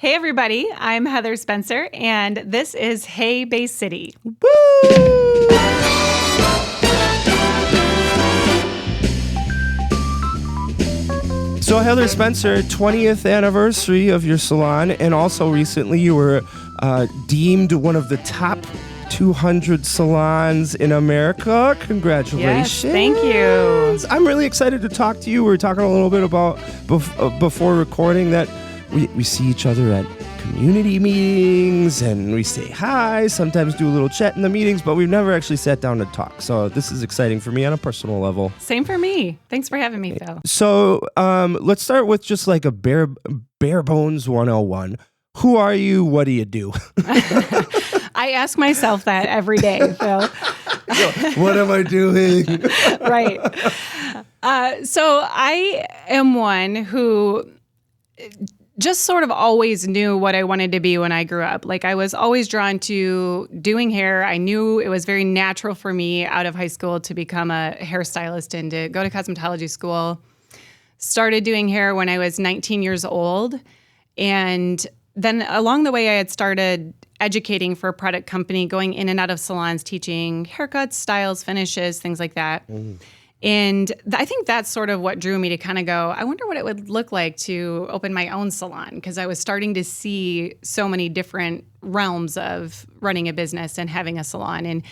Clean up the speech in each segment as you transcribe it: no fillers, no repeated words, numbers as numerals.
Hey, everybody. I'm Heather Spencer, and this is Hey Bay City. Woo! So Heather Spencer, 20th anniversary of your salon, and also recently you were deemed one of the top 200 salons in America. Congratulations. Yes, thank you. I'm really excited to talk to you. We were talking a little bit about before recording that we see each other at community meetings and we say hi, sometimes do a little chat in the meetings, but we've never actually sat down to talk. So this is exciting for me on a personal level. Same for me. Thanks for having me, Phil. So let's start with just like a bare bones 101. Who are you? What do you do? I ask myself that every day, Phil. What am I doing? Right. So I am one who just sort of always knew what I wanted to be when I grew up. Like I was always drawn to doing hair. I knew it was very natural for me out of high school to become a hairstylist and to go to cosmetology school. Started doing hair when I was 19 years old. And then along the way, I had started educating for a product company, going in and out of salons, teaching haircuts, styles, finishes, things like that. And I think that's sort of what drew me to kind of go, I wonder what it would look like to open my own salon, because I was starting to see so many different realms of running a business and having a salon. And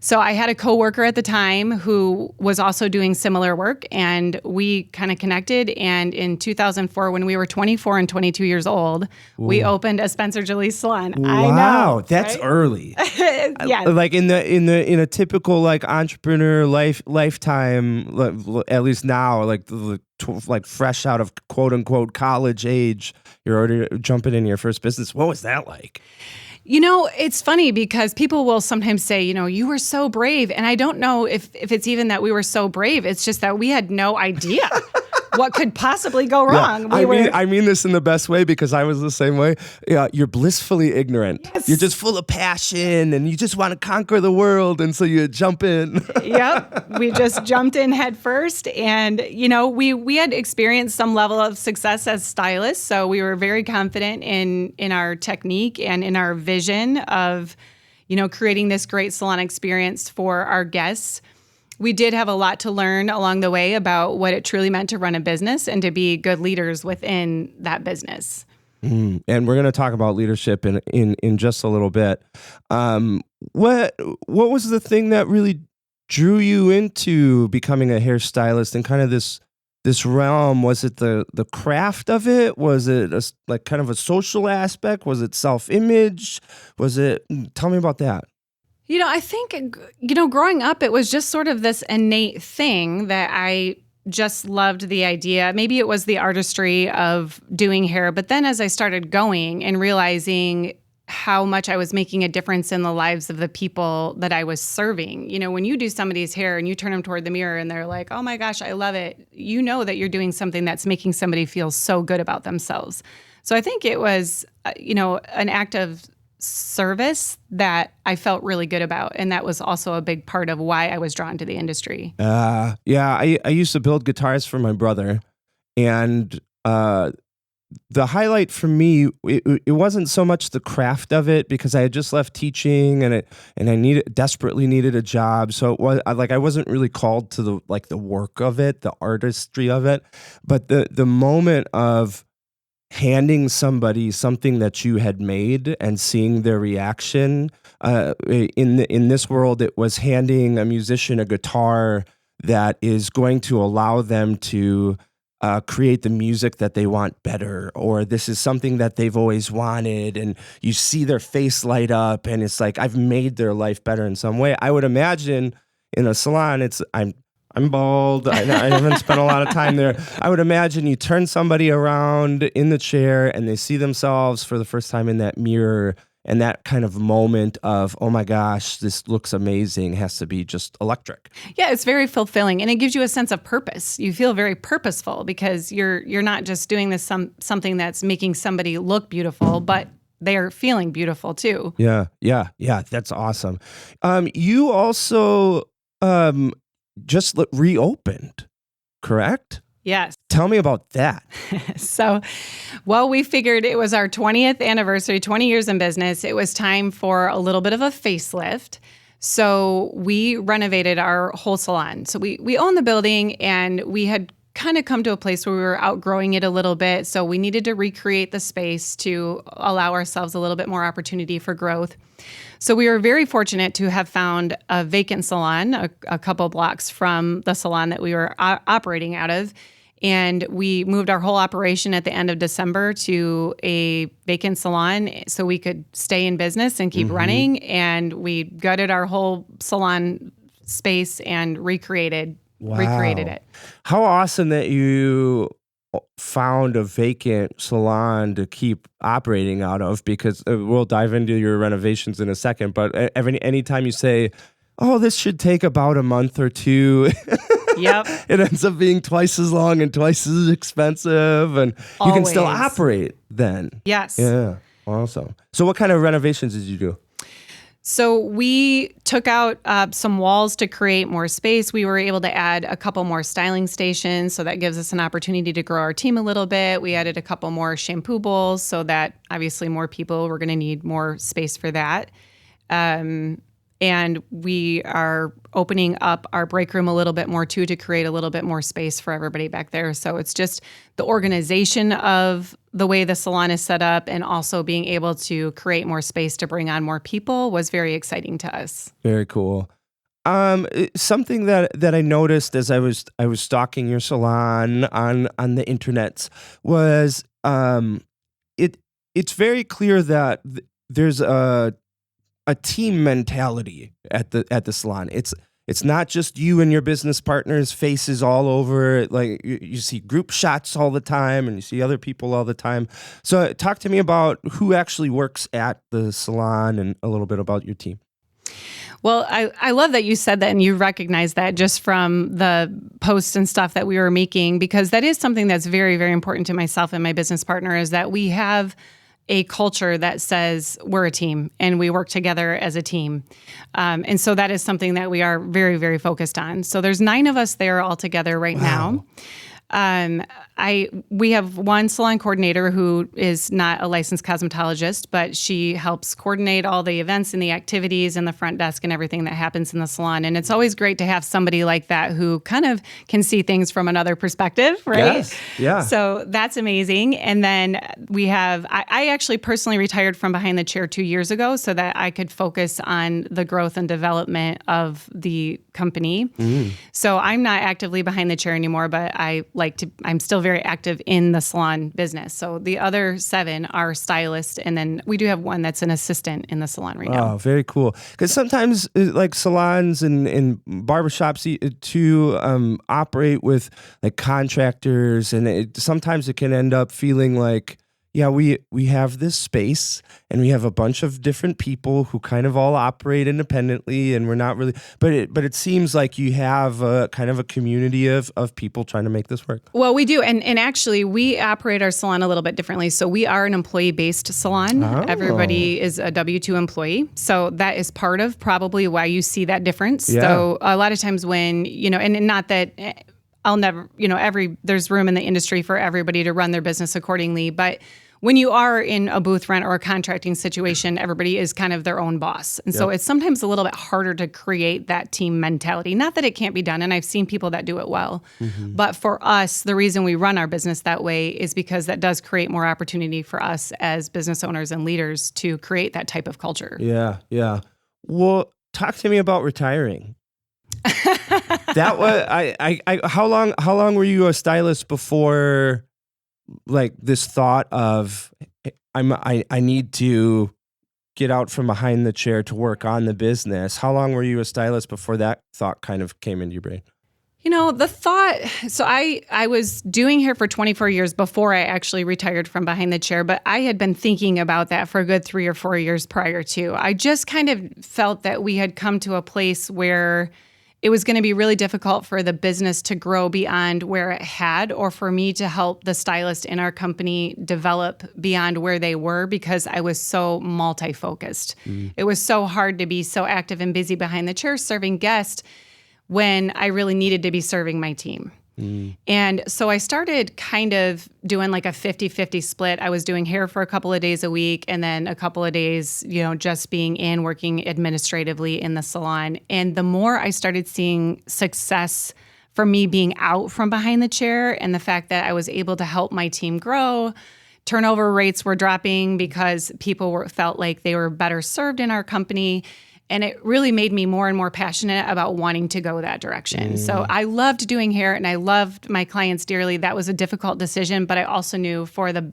so I had a coworker at the time who was also doing similar work, and we kind of connected. And in 2004, when we were 24 and 22 years old, we opened a Spencer Jalise salon. Wow, I know, that's right? early. Yeah. Like in a typical like entrepreneur lifetime, at least now, like fresh out of quote unquote college age, you're already jumping in your first business. What was that like? You know, it's funny because people will sometimes say, you were so brave. And I don't know if it's even that we were so brave. It's just that we had no idea what could possibly go wrong. Yeah, I mean this in the best way because I was the same way. Yeah, you're blissfully ignorant. Yes. You're just full of passion and you just want to conquer the world. And so you jump in. Yep. We just jumped in head first. And, we had experienced some level of success as stylists. So we were very confident in our technique and in our vision of, creating this great salon experience for our guests. We did have a lot to learn along the way about what it truly meant to run a business and to be good leaders within that business. And we're going to talk about leadership in just a little bit. What was the thing that really drew you into becoming a hairstylist and kind of this realm? Was it the craft of it? Was it like kind of a social aspect? Was it self-image? Tell me about that. I think, growing up, it was just sort of this innate thing that I just loved the idea. Maybe it was the artistry of doing hair. But then as I started going and realizing how much I was making a difference in the lives of the people that I was serving. When you do somebody's hair and you turn them toward the mirror and they're like, oh my gosh, I love it. You know that you're doing something that's making somebody feel so good about themselves. So I think it was, an act of service that I felt really good about. And that was also a big part of why I was drawn to the industry. I used to build guitars for my brother. And the highlight for me, it wasn't so much the craft of it because I had just left teaching and I desperately needed a job. So it was I wasn't really called to the work of it, the artistry of it, but the moment of handing somebody something that you had made and seeing their reaction. In this world, it was handing a musician a guitar that is going to allow them to create the music that they want better, or this is something that they've always wanted, and you see their face light up, and it's like, I've made their life better in some way. I would imagine in a salon, I'm bald. I haven't spent a lot of time there. I would imagine you turn somebody around in the chair and they see themselves for the first time in that mirror, and that kind of moment of, oh my gosh, this looks amazing, has to be just electric. Yeah, it's very fulfilling, and it gives you a sense of purpose. You feel very purposeful because you're not just doing this something that's making somebody look beautiful, but they're feeling beautiful too. Yeah, that's awesome. You also just reopened, correct? Yes. Tell me about that. So, well, we figured it was our 20th anniversary, 20 years in business. It was time for a little bit of a facelift. So we renovated our whole salon. So we own the building, and we had kind of come to a place where we were outgrowing it a little bit. So we needed to recreate the space to allow ourselves a little bit more opportunity for growth. So we were very fortunate to have found a vacant salon a couple blocks from the salon that we were operating out of. And we moved our whole operation at the end of December to a vacant salon so we could stay in business and keep running. And we gutted our whole salon space and recreated it. How awesome that you found a vacant salon to keep operating out of, because we'll dive into your renovations in a second. But anytime you say, oh, this should take about a month or two, yep, it ends up being twice as long and twice as expensive, and you can still operate then. Yes. Yeah. Awesome. So what kind of renovations did you do? So we took out some walls to create more space. We were able to add a couple more styling stations, so that gives us an opportunity to grow our team a little bit. We added a couple more shampoo bowls, so that obviously more people were going to need more space for that. And we are opening up our break room a little bit more too, to create a little bit more space for everybody back there. So it's just the organization of the way the salon is set up, and also being able to create more space to bring on more people was very exciting to us. Very cool. Something that I noticed as I was stalking your salon on the internets was it's very clear that there's a team mentality at the salon. It's not just you and your business partners' faces all over. Like you see group shots all the time, and you see other people all the time. So talk to me about who actually works at the salon and a little bit about your team. Well, I love that you said that and you recognize that just from the posts and stuff that we were making, because that is something that's very, very important to myself and my business partner, is that we have a culture that says we're a team and we work together as a team. And so that is something that we are very, very focused on. So there's 9 of us there all together right now. We have one salon coordinator who is not a licensed cosmetologist, but she helps coordinate all the events and the activities and the front desk and everything that happens in the salon. And it's always great to have somebody like that who kind of can see things from another perspective, right? Yes. Yeah. So that's amazing. And then we have, I actually personally retired from behind the chair 2 years ago so that I could focus on the growth and development of the company. So I'm not actively behind the chair anymore, but I'm still very active in the salon business. So the other 7 are stylists, and then we do have one that's an assistant in the salon right now. Oh, very cool. Because sometimes like salons and barbershops to operate with like contractors, and sometimes it can end up feeling like, yeah, we have this space and we have a bunch of different people who kind of all operate independently, and we're not really, but it seems like you have a kind of a community of people trying to make this work. Well, we do. And actually we operate our salon a little bit differently. So we are an employee-based salon. Oh. Everybody is a W-2 employee. So that is part of probably why you see that difference. Yeah. So a lot of times when, and not that I'll never, there's room in the industry for everybody to run their business accordingly. But when you are in a booth rent or a contracting situation, everybody is kind of their own boss. And so it's sometimes a little bit harder to create that team mentality. Not that it can't be done, and I've seen people that do it well. But for us, the reason we run our business that way is because that does create more opportunity for us as business owners and leaders to create that type of culture. Yeah, yeah. Well, talk to me about retiring. That was how long were you a stylist before, like, this thought of I need to get out from behind the chair to work on the business? How long were you a stylist before that thought kind of came into your brain? The thought, so I was doing hair for 24 years before I actually retired from behind the chair, but I had been thinking about that for a good 3 or 4 years prior to. I just kind of felt that we had come to a place where it was going to be really difficult for the business to grow beyond where it had, or for me to help the stylist in our company develop beyond where they were, because I was so multi-focused. It was so hard to be so active and busy behind the chair serving guests when I really needed to be serving my team. And so I started kind of doing like a 50-50 split. I was doing hair for a couple of days a week and then a couple of days, just being in, working administratively in the salon. And the more I started seeing success from me being out from behind the chair and the fact that I was able to help my team grow, turnover rates were dropping because people felt like they were better served in our company. And it really made me more and more passionate about wanting to go that direction. So I loved doing hair and I loved my clients dearly. That was a difficult decision, but I also knew for the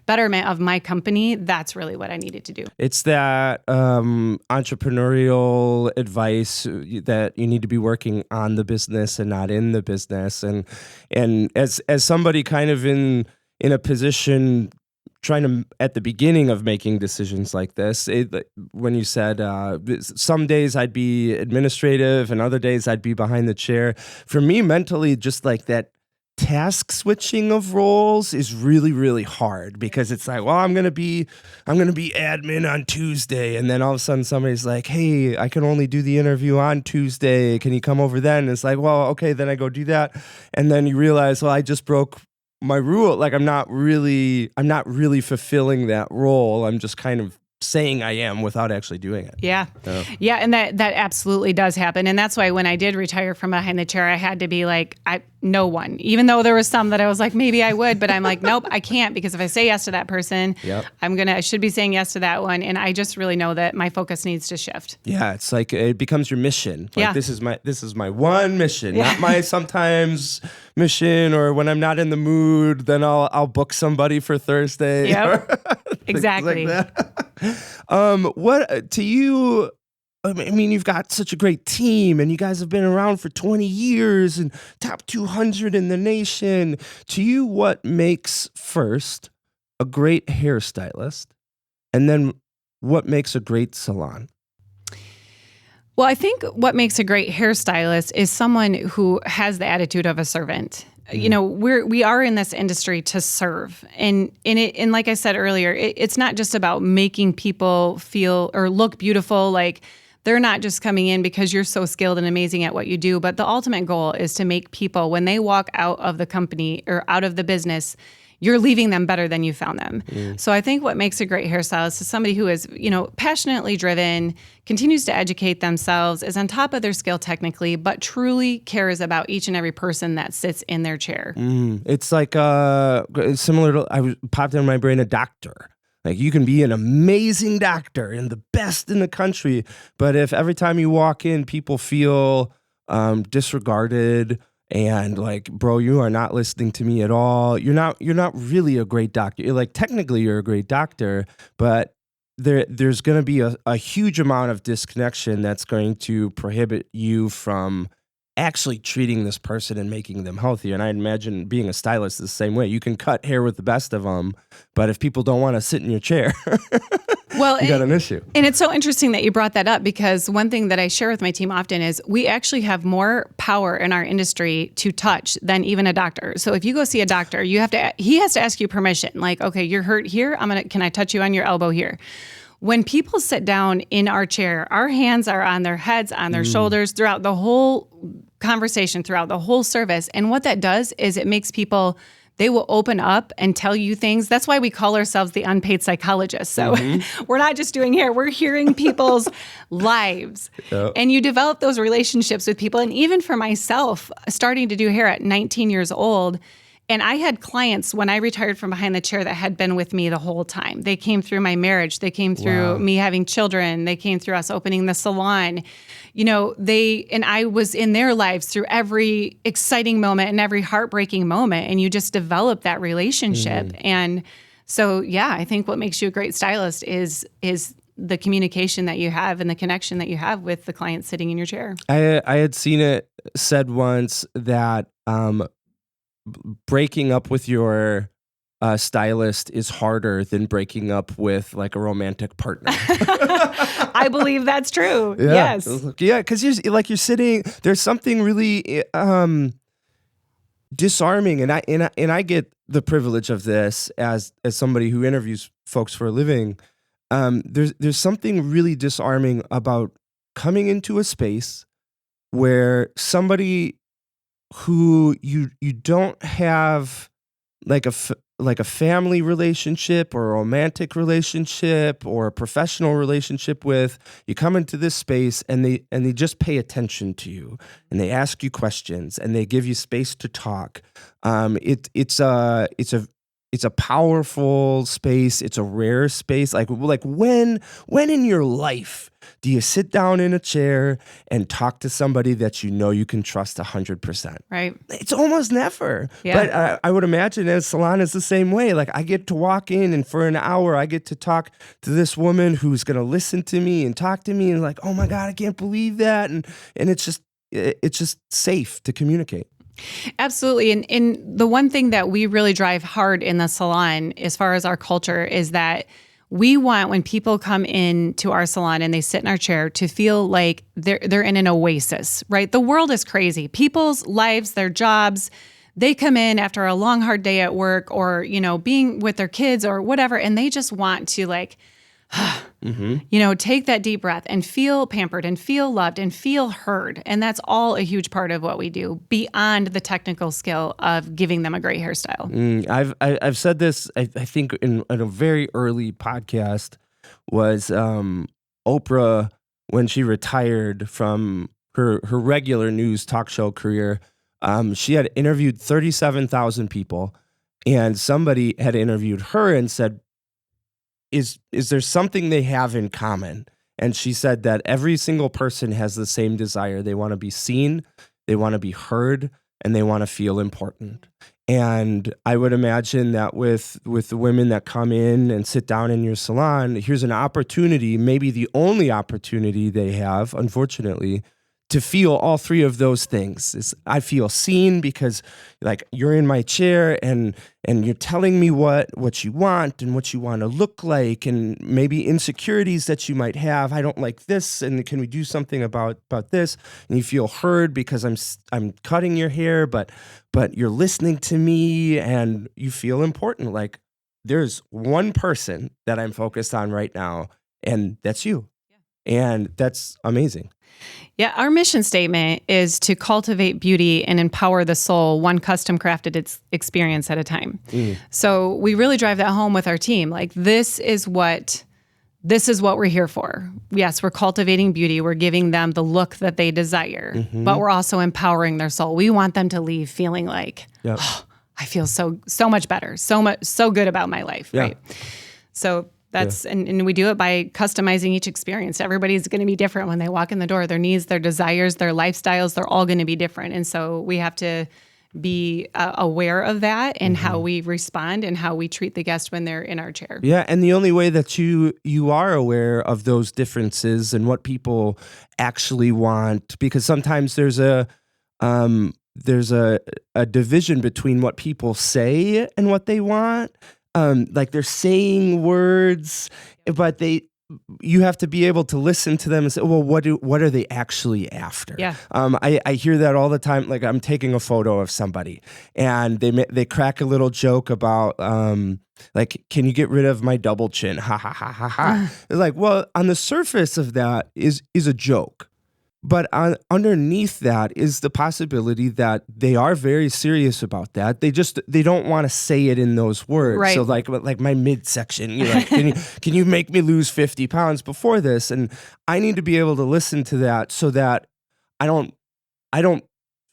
betterment of my company, that's really what I needed to do. It's that entrepreneurial advice that you need to be working on the business and not in the business. And as somebody kind of in a position trying to, at the beginning of making decisions like this, when you said some days I'd be administrative and other days I'd be behind the chair, for me mentally, just like that task switching of roles is really, really hard, because it's like, well, I'm gonna be admin on Tuesday, and then all of a sudden somebody's like, hey, I can only do the interview on Tuesday, can you come over then? And it's like, well, okay, then I go do that, and then you realize, well, I just broke my rule. Like I'm not really fulfilling that role. I'm just kind of saying I am without actually doing it. Yeah. And that absolutely does happen. And that's why when I did retire from behind the chair, I had to be like, no one, even though there was some that I was like, maybe I would, but I'm like, nope, I can't, because if I say yes to that person, I should be saying yes to that one. And I just really know that my focus needs to shift. Yeah. It's like, it becomes your mission. Like this is my one mission, not my sometimes mission, or when I'm not in the mood, then I'll book somebody for Thursday. Yep. Exactly. Like that. What to you? I mean, you've got such a great team, and you guys have been around for 20 years and top 200 in the nation. To you, what makes first a great hairstylist, and then what makes a great salon? Well, I think what makes a great hairstylist is someone who has the attitude of a servant. We are in this industry to serve, and like I said earlier, it's not just about making people feel or look beautiful. Like they're not just coming in because you're so skilled and amazing at what you do, but the ultimate goal is to make people, when they walk out of the company or out of the business, you're leaving them better than you found them. So I think what makes a great hairstylist is somebody who is, passionately driven, continues to educate themselves, is on top of their skill technically, but truly cares about each and every person that sits in their chair. It's like similar to, popped in my brain, a doctor. Like you can be an amazing doctor and the best in the country, but if every time you walk in, people feel disregarded, and like, bro, you are not listening to me at all, you're not really a great doctor. Technically you're a great doctor, but there's going to be a huge amount of disconnection that's going to prohibit you from actually treating this person and making them healthier. And I imagine being a stylist is the same way. You can cut hair with the best of them, but if people don't want to sit in your chair, you got an issue. And it's so interesting that you brought that up, because one thing that I share with my team often is we actually have more power in our industry to touch than even a doctor. So if you go see a doctor, he has to ask you permission. Like, okay, you're hurt here. Can I touch you on your elbow here? When people sit down in our chair, our hands are on their heads, on their shoulders throughout the whole conversation, throughout the whole service. And what that does is it makes people, they will open up and tell you things. That's why we call ourselves the unpaid psychologists. So we're not just doing hair, we're hearing people's lives. Yep. And you develop those relationships with people. And even for myself, starting to do hair at 19 years old, and I had clients when I retired from behind the chair that had been with me the whole time. They came through my marriage. They came through me having children. They came through us opening the salon. And I was in their lives through every exciting moment and every heartbreaking moment. And you just develop that relationship. And so, I think what makes you a great stylist is the communication that you have and the connection that you have with the client sitting in your chair. I had seen it said once that breaking up with your stylist is harder than breaking up with like a romantic partner. I believe that's true. Yeah. Yes. Yeah, because you're sitting. There's something really disarming, and I get the privilege of this as somebody who interviews folks for a living. There's something really disarming about coming into a space where somebody who you don't have like a family relationship or a romantic relationship or a professional relationship with. You come into this space and they just pay attention to you and they ask you questions and they give you space to talk. It's a powerful space. It's a rare space. Like when in your life do you sit down in a chair and talk to somebody that you know you can trust 100%? Right. It's almost never. Yeah. But I would imagine as Salon is the same way. Like I get to walk in and for an hour I get to talk to this woman who's going to listen to me and talk to me and like, oh my God, I can't believe that. And it's just safe to communicate. Absolutely. And the one thing that we really drive hard in the salon as far as our culture is that we want when people come into our salon and they sit in our chair to feel like they're in an oasis, right? The world is crazy. People's lives, their jobs, they come in after a long, hard day at work or, being with their kids or whatever, and they just want to take that deep breath and feel pampered and feel loved and feel heard. And that's all a huge part of what we do beyond the technical skill of giving them a great hairstyle. I've said this, I think in a very early podcast was Oprah, when she retired from her regular news talk show career, she had interviewed 37,000 people and somebody had interviewed her and said, is there something they have in common? And she said that every single person has the same desire. They want to be seen, they want to be heard, and they want to feel important. And I would imagine that with the women that come in and sit down in your salon, here's an opportunity, maybe the only opportunity they have, unfortunately, to feel all three of those things. I feel seen because like you're in my chair and you're telling me what you want and what you want to look like and maybe insecurities that you might have. I don't like this, and can we do something about this? And you feel heard because I'm cutting your hair, but you're listening to me and you feel important. Like there's one person that I'm focused on right now, and that's you. Yeah. And that's amazing. Yeah, our mission statement is to cultivate beauty and empower the soul, one custom crafted experience at a time. So we really drive that home with our team. Like this is what we're here for. Yes, we're cultivating beauty. We're giving them the look that they desire, but we're also empowering their soul. We want them to leave feeling like, I feel so much better, so good about my life, right? So that's and we do it by customizing each experience. Everybody's going to be different when they walk in the door. Their needs, their desires, their lifestyles, they're all going to be different. And so we have to be aware of that and how we respond and how we treat the guest when they're in our chair. Yeah, and the only way that you are aware of those differences and what people actually want, because sometimes there's a division between what people say and what they want. Like they're saying words, but you have to be able to listen to them and say, well, what are they actually after? Yeah. I hear that all the time. Like I'm taking a photo of somebody and they crack a little joke about, like, can you get rid of my double chin? Ha ha ha ha ha. It's like, well, on the surface of that is a joke. But underneath that is the possibility that they are very serious about that. They don't want to say it in those words. Right. So like my midsection, you're like, can you make me lose 50 pounds before this? And I need to be able to listen to that so that I don't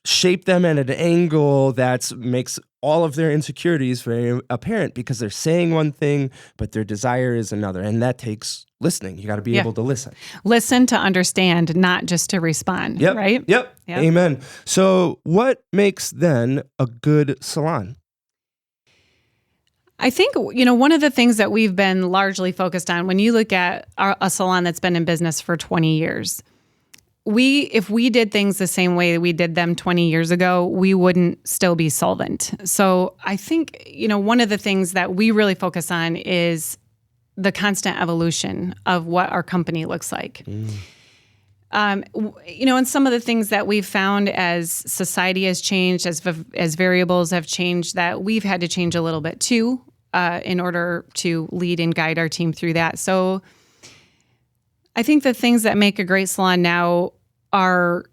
shape them at an angle that makes all of their insecurities very apparent because they're saying one thing, but their desire is another. And that takes listening. You got to be able to listen. Listen to understand, not just to respond, right? Yep. Amen. So what makes then a good salon? I think, one of the things that we've been largely focused on, when you look at a salon that's been in business for 20 years, if we did things the same way we did them 20 years ago, we wouldn't still be solvent. So I think, one of the things that we really focus on is the constant evolution of what our company looks like. And some of the things that we've found as society has changed, as variables have changed, that we've had to change a little bit too, in order to lead and guide our team through that. So I think the things that make a great salon now are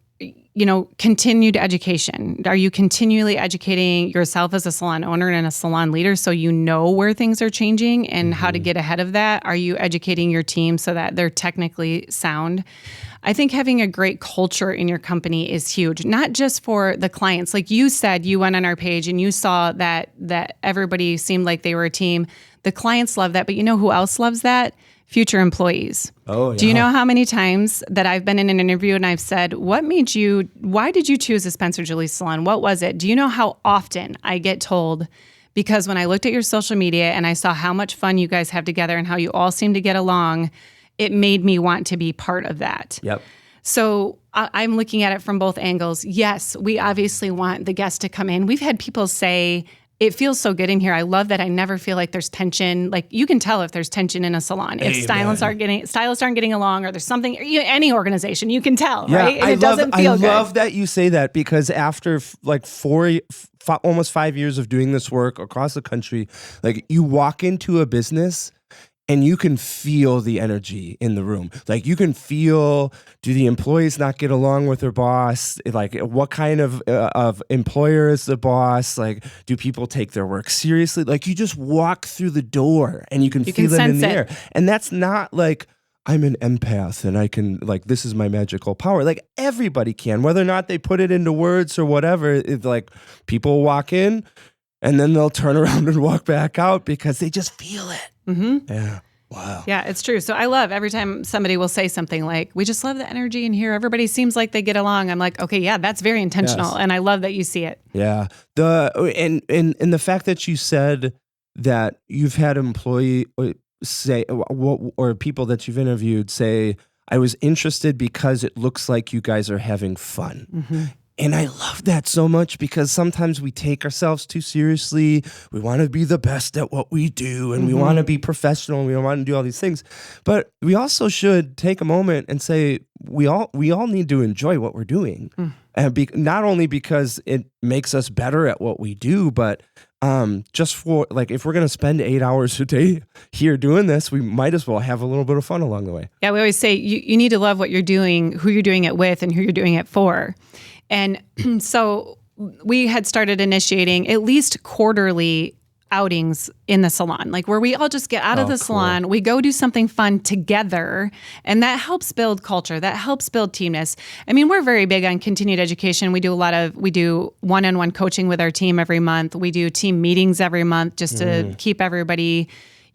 continued education. Are you continually educating yourself as a salon owner and a salon leader so you know where things are changing and how to get ahead of that? Are you educating your team so that they're technically sound? I think having a great culture in your company is huge, not just for the clients. Like you said, you went on our page and you saw that everybody seemed like they were a team. The clients love that, but you know who else loves that? Future employees. Oh, yeah. Do you know how many times that I've been in an interview and I've said, why did you choose a Spencer Julie salon? What was it? Do you know how often I get told, because when I looked at your social media and I saw how much fun you guys have together and how you all seem to get along, it made me want to be part of that. Yep. So I'm looking at it from both angles. Yes, we obviously want the guests to come in. We've had people say, it feels so good in here. I love that I never feel like there's tension. Like you can tell if there's tension in a salon. If stylists aren't getting along, or there's something, any organization, you can tell, right? And I love that you say that, because after almost 5 years of doing this work across the country, like you walk into a business and you can feel the energy in the room. Like you can feel, do the employees not get along with their boss? Like what kind of employer is the boss? Like do people take their work seriously? Like you just walk through the door and you can feel it in the air. And that's not like, I'm an empath and I can, like, this is my magical power. Like everybody can, whether or not they put it into words or whatever. It's like people walk in and then they'll turn around and walk back out because they just feel it. Mm-hmm. Yeah. Wow. Yeah, it's true. So I love every time somebody will say something like, we just love the energy in here. Everybody seems like they get along. I'm like, okay, yeah, that's very intentional. Yes. And I love that you see it. Yeah. And the fact that you said that you've had employee say, or people that you've interviewed say, I was interested because it looks like you guys are having fun. Mm-hmm. And I love that so much, because sometimes we take ourselves too seriously. We want to be the best at what we do, and we want to be professional, and we want to do all these things. But we also should take a moment and say, we all need to enjoy what we're doing. And not only because it makes us better at what we do, but just for, like, if we're going to spend 8 hours a day here doing this, we might as well have a little bit of fun along the way. Yeah, we always say you need to love what you're doing, who you're doing it with, and who you're doing it for. And so we had started initiating at least quarterly outings in the salon, like where we all just get out of the salon, we go do something fun together, and that helps build culture, that helps build teamness. I mean, we're very big on continued education. We do one-on-one coaching with our team every month. We do team meetings every month just to keep everybody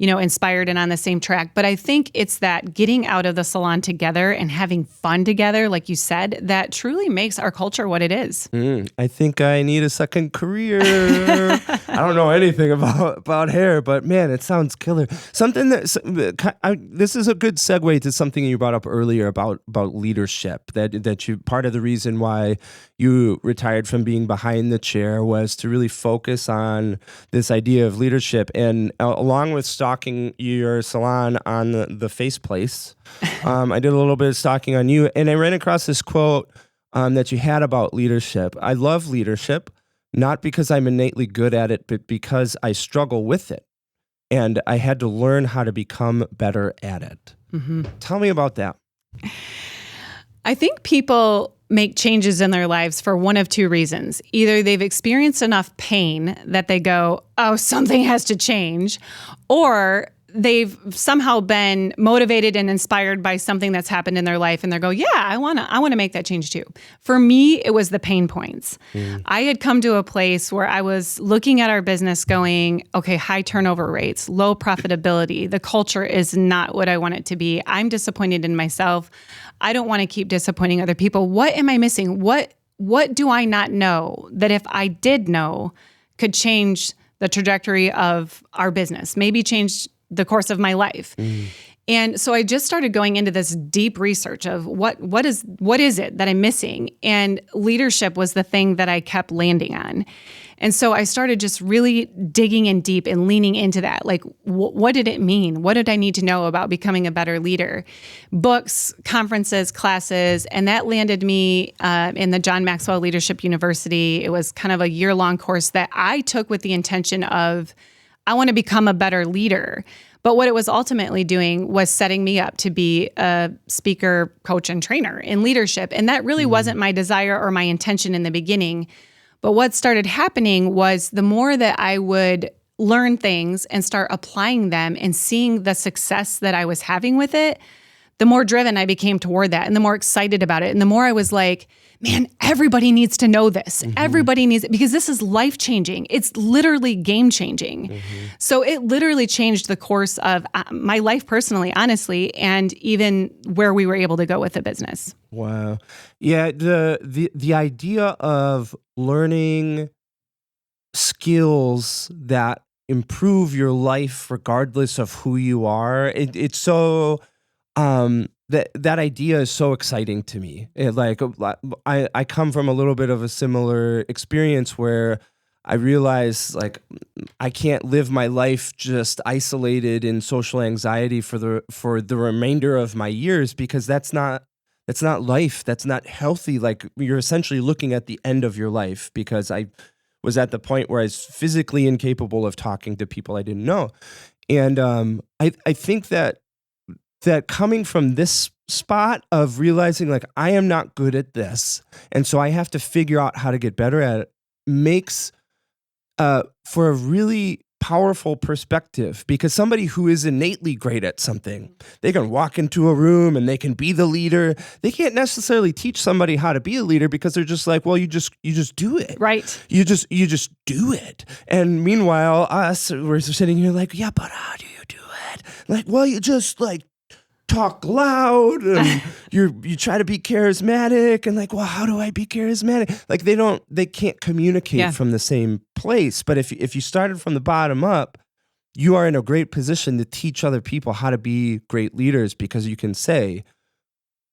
inspired and on the same track. But I think it's that getting out of the salon together and having fun together, like you said, that truly makes our culture what it is. I think I need a second career. I don't know anything about hair, but man, it sounds killer. Something this is a good segue to something you brought up earlier about leadership. That you, part of the reason why you retired from being behind the chair was to really focus on this idea of leadership. And along with stalking your salon on the Faceplace, I did a little bit of stalking on you, and I ran across this quote that you had about leadership. I love leadership, not because I'm innately good at it, but because I struggle with it. And I had to learn how to become better at it. Mm-hmm. Tell me about that. I think people make changes in their lives for one of two reasons. Either they've experienced enough pain that they go, oh, something has to change, or they've somehow been motivated and inspired by something that's happened in their life, and they go, yeah, I want to make that change too. For me, it was the pain points. I had come to a place where I was looking at our business going, okay, high turnover rates, low profitability. The culture is not what I want it to be. I'm disappointed in myself. I don't want to keep disappointing other people. What am I missing? What do I not know that if I did know could change the trajectory of our business, maybe change the course of my life? And so I just started going into this deep research of what is it that I'm missing? And leadership was the thing that I kept landing on. And so I started just really digging in deep and leaning into that. Like, what did it mean? What did I need to know about becoming a better leader? Books, conferences, classes, and that landed me in the John Maxwell Leadership University. It was kind of a year-long course that I took with the intention of, I want to become a better leader. But what it was ultimately doing was setting me up to be a speaker, coach, and trainer in leadership. And that really wasn't my desire or my intention in the beginning. But what started happening was the more that I would learn things and start applying them and seeing the success that I was having with it, the more driven I became toward that and the more excited about it. And the more I was like, man, everybody needs to know this. Everybody needs it because this is life-changing. It's literally game-changing. So it literally changed the course of my life personally, honestly, and even where we were able to go with the business. Wow. Yeah, the idea of learning skills that improve your life regardless of who you are, it's so that idea is so exciting to me. I come from a little bit of a similar experience where I realize like I can't live my life just isolated in social anxiety for the remainder of my years, because that's not life. That's not healthy. Like, you're essentially looking at the end of your life, because I was at the point where I was physically incapable of talking to people I didn't know. And I think that coming from this spot of realizing like I am not good at this, and so I have to figure out how to get better at it, makes for a really powerful perspective, because somebody who is innately great at something, they can walk into a room and they can be the leader. They can't necessarily teach somebody how to be a leader, because they're just like, well, you just do it. Right. You just do it. And meanwhile, we're sitting here like, yeah, but how do you do it? Like, well, you just like talk loud and you try to be charismatic, and like, well, how do I be charismatic? Like, they can't communicate from the same place. But if you started from the bottom up, you are in a great position to teach other people how to be great leaders, because you can say,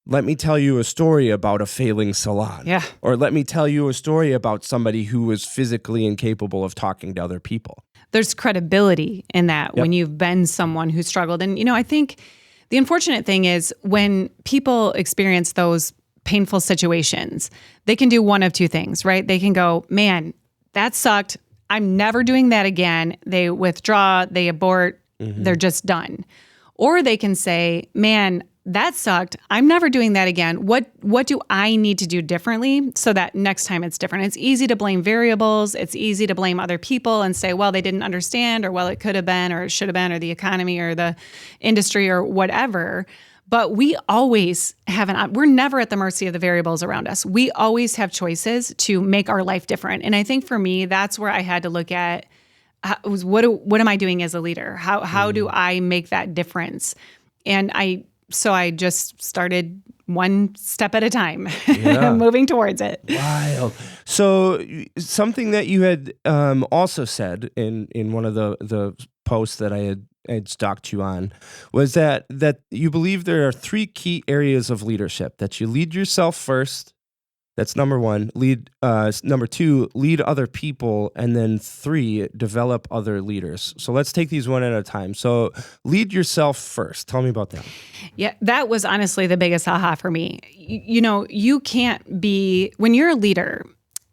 let me tell you a story about a failing salon. Yeah. Or let me tell you a story about somebody who was physically incapable of talking to other people. There's credibility in that when you've been someone who struggled. And, I think the unfortunate thing is when people experience those painful situations, they can do one of two things, right? They can go, man, that sucked. I'm never doing that again. They withdraw, they abort, they're just done. Or they can say, man, that sucked. I'm never doing that again. What do I need to do differently so that next time it's different? It's easy to blame variables. It's easy to blame other people and say, well, they didn't understand, or well, it could have been, or it should have been, or the economy, or the industry, or whatever. But we always we're never at the mercy of the variables around us. We always have choices to make our life different. And I think for me, that's where I had to look at what am I doing as a leader? How do I make that difference? And So I just started one step at a time, moving towards it. Wild. So something that you had also said in one of the posts that I had stalked you on was that you believe there are 3 key areas of leadership: that you lead yourself first. That's number 1. Number 2, lead other people, and then 3, develop other leaders. So let's take these one at a time. So lead yourself first. Tell me about that. Yeah, that was honestly the biggest aha for me. You can't be, when you're a leader,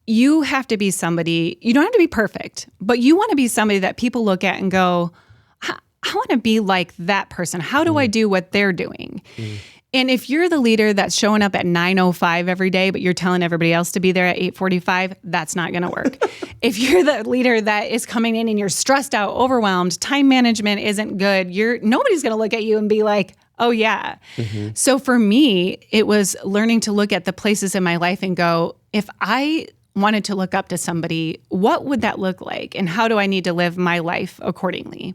you have to be somebody, you don't have to be perfect, but you want to be somebody that people look at and go, I want to be like that person. How do I do what they're doing? And if you're the leader that's showing up at 9:05 every day, but you're telling everybody else to be there at 8:45, that's not going to work. If you're the leader that is coming in and you're stressed out, overwhelmed, time management isn't good, nobody's going to look at you and be like, oh yeah. So for me, it was learning to look at the places in my life and go, if I wanted to look up to somebody, what would that look like? And how do I need to live my life accordingly?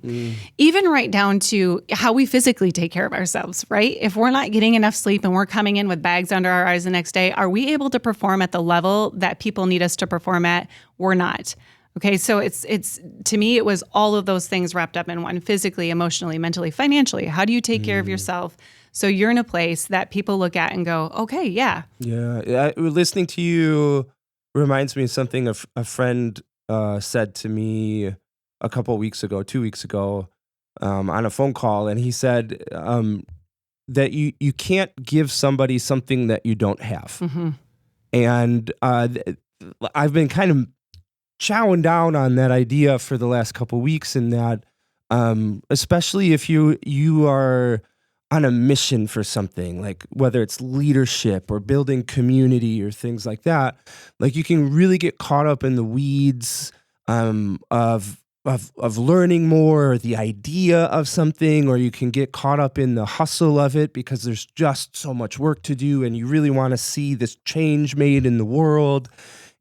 Even right down to how we physically take care of ourselves, right? If we're not getting enough sleep and we're coming in with bags under our eyes the next day, are we able to perform at the level that people need us to perform at? We're not. Okay, so it's to me, it was all of those things wrapped up in one: physically, emotionally, mentally, financially. How do you take care of yourself so you're in a place that people look at and go, okay, yeah. Yeah, listening to you reminds me of something a friend said to me a couple of weeks ago, 2 weeks ago, on a phone call, and he said that you can't give somebody something that you don't have. And I've been kind of chowing down on that idea for the last couple of weeks, in that especially if you are on a mission for something, like whether it's leadership or building community or things like that. Like you can really get caught up in the weeds of learning more, or the idea of something, or you can get caught up in the hustle of it because there's just so much work to do, and you really want to see this change made in the world.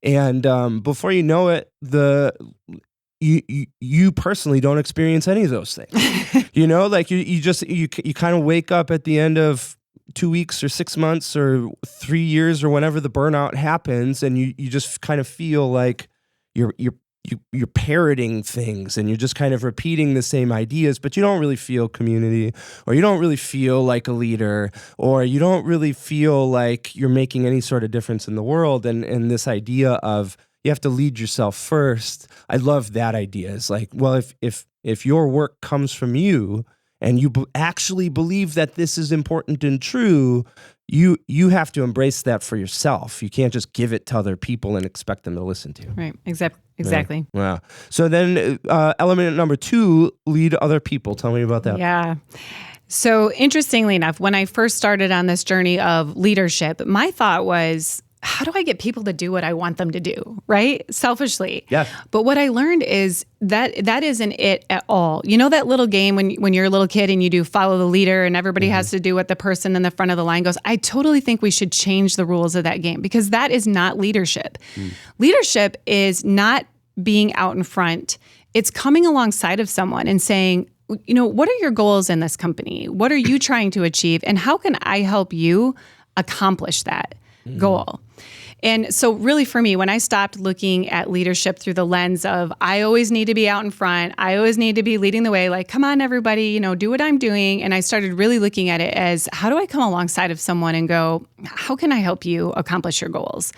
And before you know it, you personally don't experience any of those things. Like you kind of wake up at the end of 2 weeks or 6 months or 3 years or whenever the burnout happens, and you just kind of feel like you're parroting things, and you're just kind of repeating the same ideas, but you don't really feel community, or you don't really feel like a leader, or you don't really feel like you're making any sort of difference in the world. And this idea of you have to lead yourself first, I love that idea. It's like, well, if your work comes from you, and you actually believe that this is important and true, you have to embrace that for yourself. You can't just give it to other people and expect them to listen to you. Right. Exactly. Yeah. So then element number 2, lead other people. Tell me about that. Yeah. So interestingly enough, when I first started on this journey of leadership, my thought was, how do I get people to do what I want them to do, right? Selfishly. Yeah. But what I learned is that isn't it at all. You know that little game when you're a little kid and you do follow the leader and everybody has to do what the person in the front of the line goes? I totally think we should change the rules of that game, because that is not leadership. Leadership is not being out in front. It's coming alongside of someone and saying, what are your goals in this company? What are you trying to achieve? And how can I help you accomplish that goal? And so really for me, when I stopped looking at leadership through the lens of, I always need to be out in front, I always need to be leading the way, like, come on, everybody, do what I'm doing. And I started really looking at it as, how do I come alongside of someone and go, how can I help you accomplish your goals?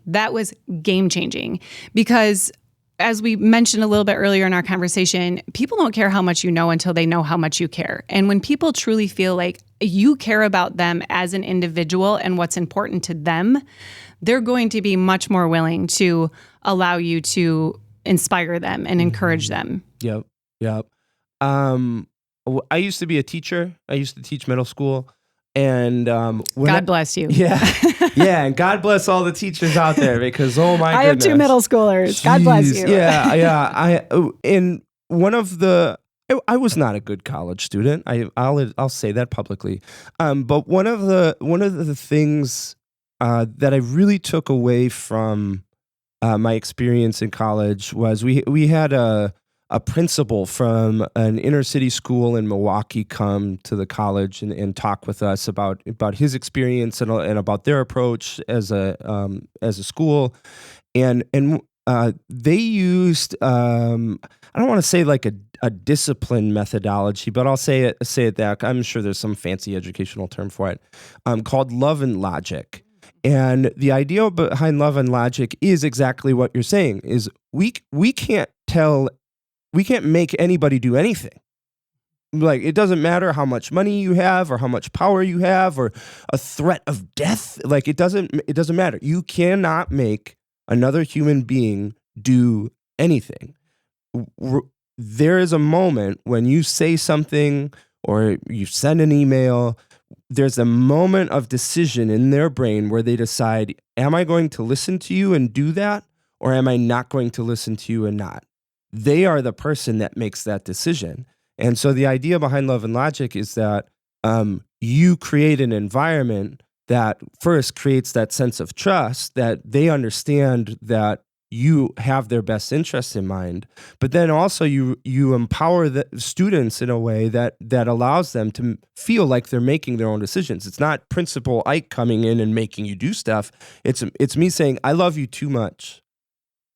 That was game changing, because as we mentioned a little bit earlier in our conversation, people don't care how much you know until they know how much you care. And when people truly feel like you care about them as an individual and what's important to them, they're going to be much more willing to allow you to inspire them and encourage them. Yep. I used to be a teacher. I used to teach middle school. And God bless you. Yeah. And God bless all the teachers out there, because, oh my goodness. I have 2 middle schoolers. God bless you. Yeah. In one of the, I was not a good college student. I'll say that publicly. But one of the things that I really took away from my experience in college was we had a principal from an inner city school in Milwaukee come to the college and talk with us about his experience and about their approach as a school, and they used I don't want to say like a discipline methodology, but I'll say it that I'm sure there's some fancy educational term for it, called love and logic. And the idea behind love and logic is exactly what you're saying, is we can't make anybody do anything. Like, it doesn't matter how much money you have or how much power you have or a threat of death. Like, it doesn't matter. You cannot make another human being do anything. There is a moment when you say something or you send an email, there's a moment of decision in their brain where they decide, am I going to listen to you and do that, or am I not going to listen to you and not? They are the person that makes that decision. And so the idea behind love and logic is that you create an environment that first creates that sense of trust, that they understand that you have their best interests in mind, but then also you empower the students in a way that allows them to feel like they're making their own decisions. It's not Principal Ike coming in and making you do stuff. It's me saying, I love you too much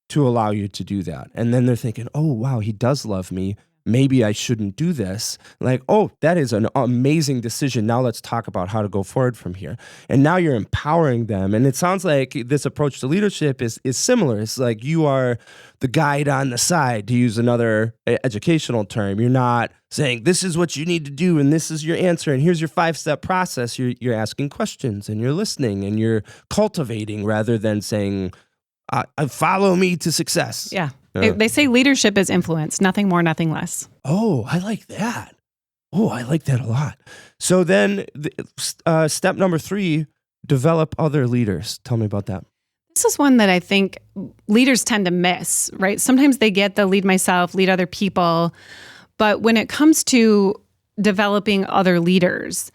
to allow you to do that. And then they're thinking, oh, wow, he does love me. Maybe I shouldn't do this. Like, oh, that is an amazing decision. Now let's talk about how to go forward from here. And now you're empowering them. And it sounds like this approach to leadership is similar. It's like you are the guide on the side, to use another educational term. You're not saying, this is what you need to do, and this is your answer, and here's your 5-step process. You're asking questions, and you're listening, and you're cultivating, rather than saying, follow me to success. Yeah. They say leadership is influence, nothing more, nothing less. Oh, I like that. Oh, I like that a lot. So then step number 3, develop other leaders. Tell me about that. This is one that I think leaders tend to miss, right? Sometimes they get the lead myself, lead other people. But when it comes to developing other leaders,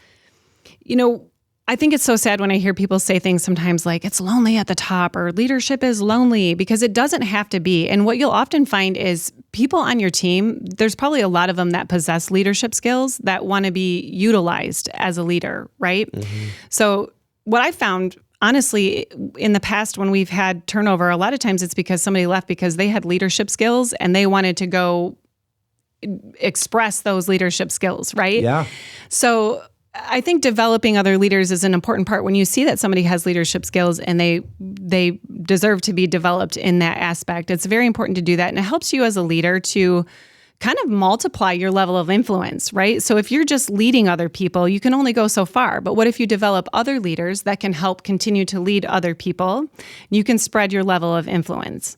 I think it's so sad when I hear people say things sometimes like it's lonely at the top or leadership is lonely, because it doesn't have to be. And what you'll often find is people on your team, there's probably a lot of them that possess leadership skills that want to be utilized as a leader, right? Mm-hmm. So what I found, honestly, in the past when we've had turnover, a lot of times it's because somebody left because they had leadership skills and they wanted to go express those leadership skills, right? Yeah. So I think developing other leaders is an important part when you see that somebody has leadership skills and they deserve to be developed in that aspect. It's very important to do that. And it helps you as a leader to kind of multiply your level of influence, right? So if you're just leading other people, you can only go so far. But what if you develop other leaders that can help continue to lead other people? You can spread your level of influence.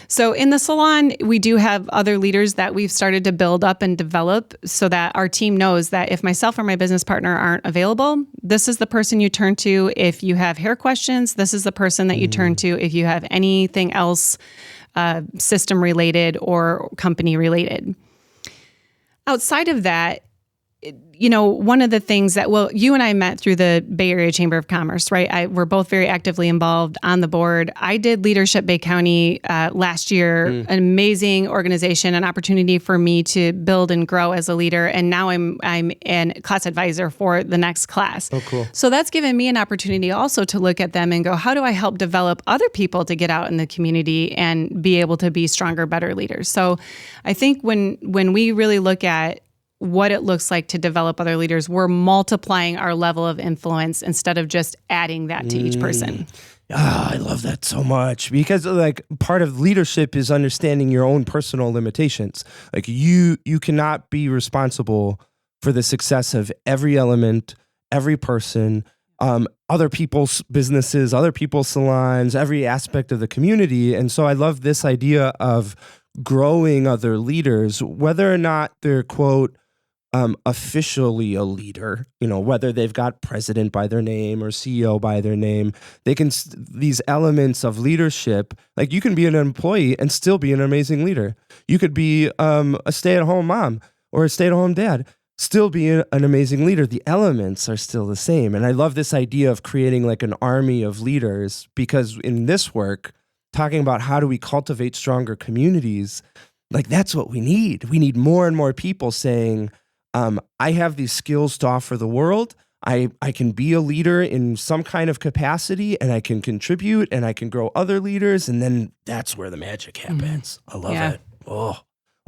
So in the salon, we do have other leaders that we've started to build up and develop so that our team knows that if myself or my business partner aren't available, this is the person you turn to if you have hair questions. This is the person that you turn to if you have anything else system related or company related. Outside of that, one of the things that, you and I met through the Bay Area Chamber of Commerce, right? We're both very actively involved on the board. I did Leadership Bay County last year, an amazing organization, an opportunity for me to build and grow as a leader. And now I'm an class advisor for the next class. Oh, cool. So that's given me an opportunity also to look at them and go, how do I help develop other people to get out in the community and be able to be stronger, better leaders? So I think when we really look at what it looks like to develop other leaders, we're multiplying our level of influence instead of just adding that to each person. I love that so much, because part of leadership is understanding your own personal limitations. Like you cannot be responsible for the success of every element, every person, other people's businesses, other people's salons, every aspect of the community. And so I love this idea of growing other leaders, whether or not they're, quote, officially a leader, whether they've got president by their name or CEO by their name, these elements of leadership, like you can be an employee and still be an amazing leader. You could be a stay-at-home mom or a stay-at-home dad, still be an amazing leader. The elements are still the same. And I love this idea of creating like an army of leaders, because in this work, talking about how do we cultivate stronger communities, like that's what we need. We need more and more people saying, I have these skills to offer the world. I can be a leader in some kind of capacity, and I can contribute, and I can grow other leaders, and then that's where the magic happens. I love it. Oh,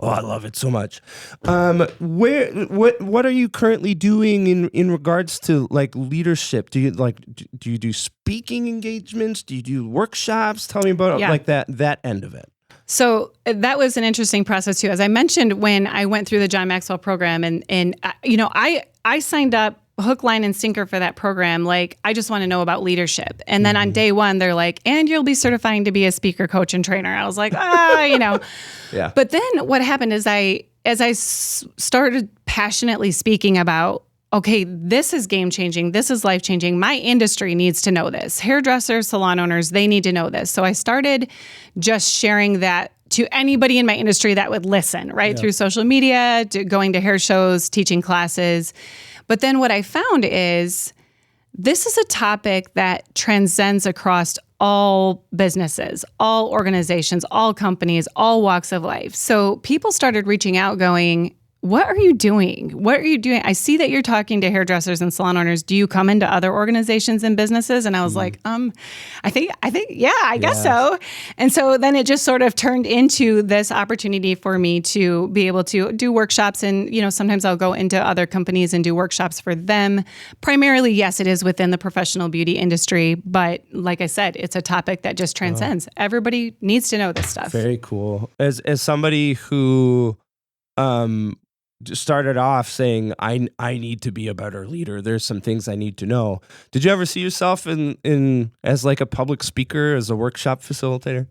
I love it so much. What are you currently doing in regards to like leadership? Do you do speaking engagements? Do you do workshops? Tell me about like that end of it. So that was an interesting process too. As I mentioned, when I went through the John Maxwell program and I signed up hook, line, and sinker for that program. Like, I just want to know about leadership. And then on day one, they're like, and you'll be certifying to be a speaker, coach, and trainer. I was like, Yeah. But then what happened is as I started passionately speaking about, okay, this is game-changing. This is life-changing. My industry needs to know this. Hairdressers, salon owners, they need to know this. So I started just sharing that to anybody in my industry that would listen, right? Through social media, going to hair shows, teaching classes. But then what I found is this is a topic that transcends across all businesses, all organizations, all companies, all walks of life. So people started reaching out going, what are you doing? What are you doing? I see that you're talking to hairdressers and salon owners. Do you come into other organizations and businesses? And I was like, I think, yeah, I guess so. And so then it just sort of turned into this opportunity for me to be able to do workshops. And, sometimes I'll go into other companies and do workshops for them. Primarily, yes, it is within the professional beauty industry. But like I said, it's a topic that just transcends. Everybody needs to know this stuff. Very cool. As somebody who, just started off saying, I need to be a better leader. There's some things I need to know. Did you ever see yourself in as like a public speaker, as a workshop facilitator?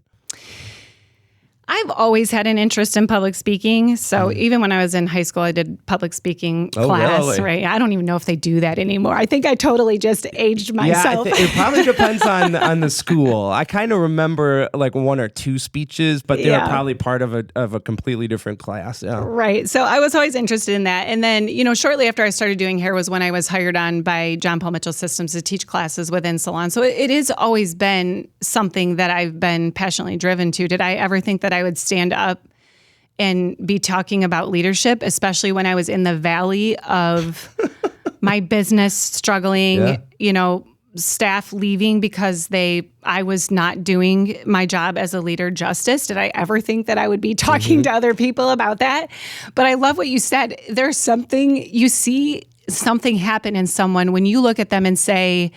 I've always had an interest in public speaking. So even when I was in high school, I did public speaking class, really? right? I don't even know if they do that anymore. I think I totally just aged myself. Yeah, it probably depends on the school. I kind of remember like one or two speeches, but they were probably part of a completely different class. Yeah. Right. So I was always interested in that. And then, shortly after I started doing hair was when I was hired on by John Paul Mitchell Systems to teach classes within Salon. So it has always been something that I've been passionately driven to. Did I ever think that I would stand up and be talking about leadership, especially when I was in the valley of my business struggling, staff leaving because I was not doing my job as a leader justice. Did I ever think that I would be talking to other people about that? But I love what you said. There's something, you see something happen in someone when you look at them and say,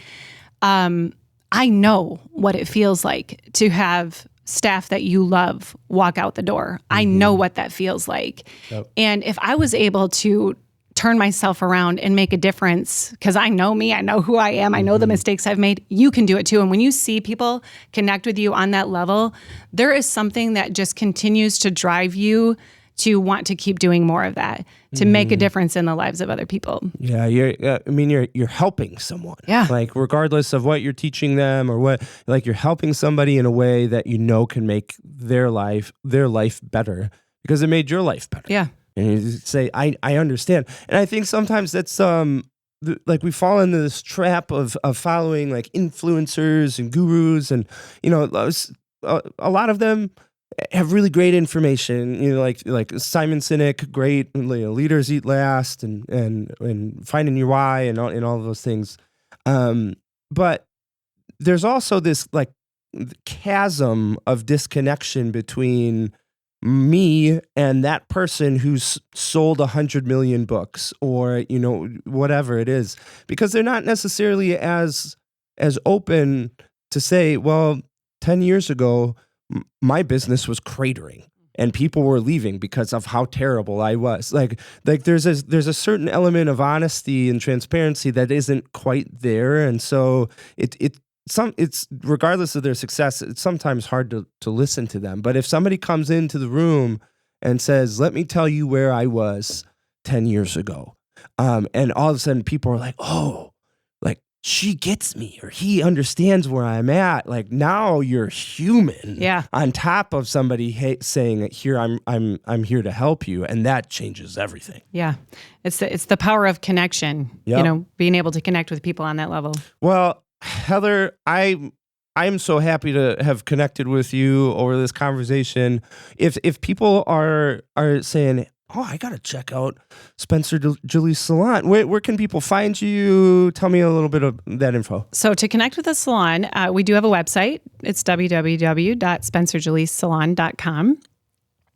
I know what it feels like to have staff that you love walk out the door. I know what that feels like. Yep. And if I was able to turn myself around and make a difference, because I know me, I know who I am, I know the mistakes I've made, you can do it too. And when you see people connect with you on that level, there is something that just continues to drive you to want to keep doing more of that, to make a difference in the lives of other people. Yeah, you're helping someone. Yeah. Like regardless of what you're teaching them or what, like you're helping somebody in a way that can make their life better because it made your life better. Yeah. And you say, I understand. And I think sometimes that's like we fall into this trap of following like influencers and gurus, and a lot of them have really great information, like Simon Sinek, great leaders eat last, and finding your why, and all of those things. But there's also this like chasm of disconnection between me and that person who's sold 100 million books, or whatever it is, because they're not necessarily as open to say, well, 10 years ago my business was cratering and people were leaving because of how terrible I was. Like there's a certain element of honesty and transparency that isn't quite there, and so it's regardless of their success, it's sometimes hard to listen to them. But if somebody comes into the room and says, "Let me tell you where I was 10 years ago," and all of a sudden people are like, "Oh, like she gets me, or he understands where I'm at." Like now you're human. Yeah. On top of somebody saying, "Here I'm here to help you," and that changes everything. Yeah, it's the power of connection. Yep. Being able to connect with people on that level. Well, Heather, I'm so happy to have connected with you over this conversation. If people are saying, "Oh, I got to check out Spencer Julie's Salon," where can people find you? Tell me a little bit of that info. So to connect with the salon, we do have a website. It's www.spencerjuliesalon.com.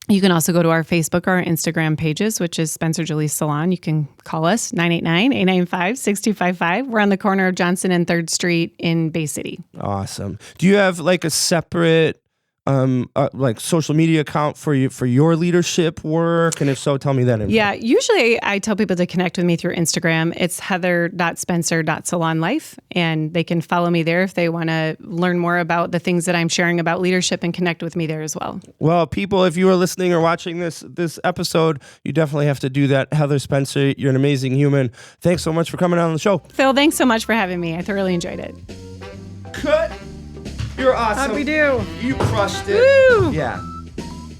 You can also go to our Facebook or our Instagram pages, which is Spencer Julie Salon. You can call us 989-895-6255. We're on the corner of Johnson and 3rd Street in Bay City. Awesome. Do you have like a separate like social media account for your leadership work? And if so, tell me that info. Yeah, usually I tell people to connect with me through Instagram. It's heather.spencer.salonlife, and they can follow me there if they want to learn more about the things that I'm sharing about leadership and connect with me there as well. Well, people, if you are listening or watching this episode, you definitely have to do that. Heather Spencer, you're an amazing human. Thanks so much for coming on the show. Phil, thanks so much for having me. I thoroughly enjoyed it. Cut. You're awesome. How'd we do? You crushed it. Woo! Yeah.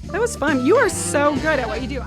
That was fun. You are so good at what you do.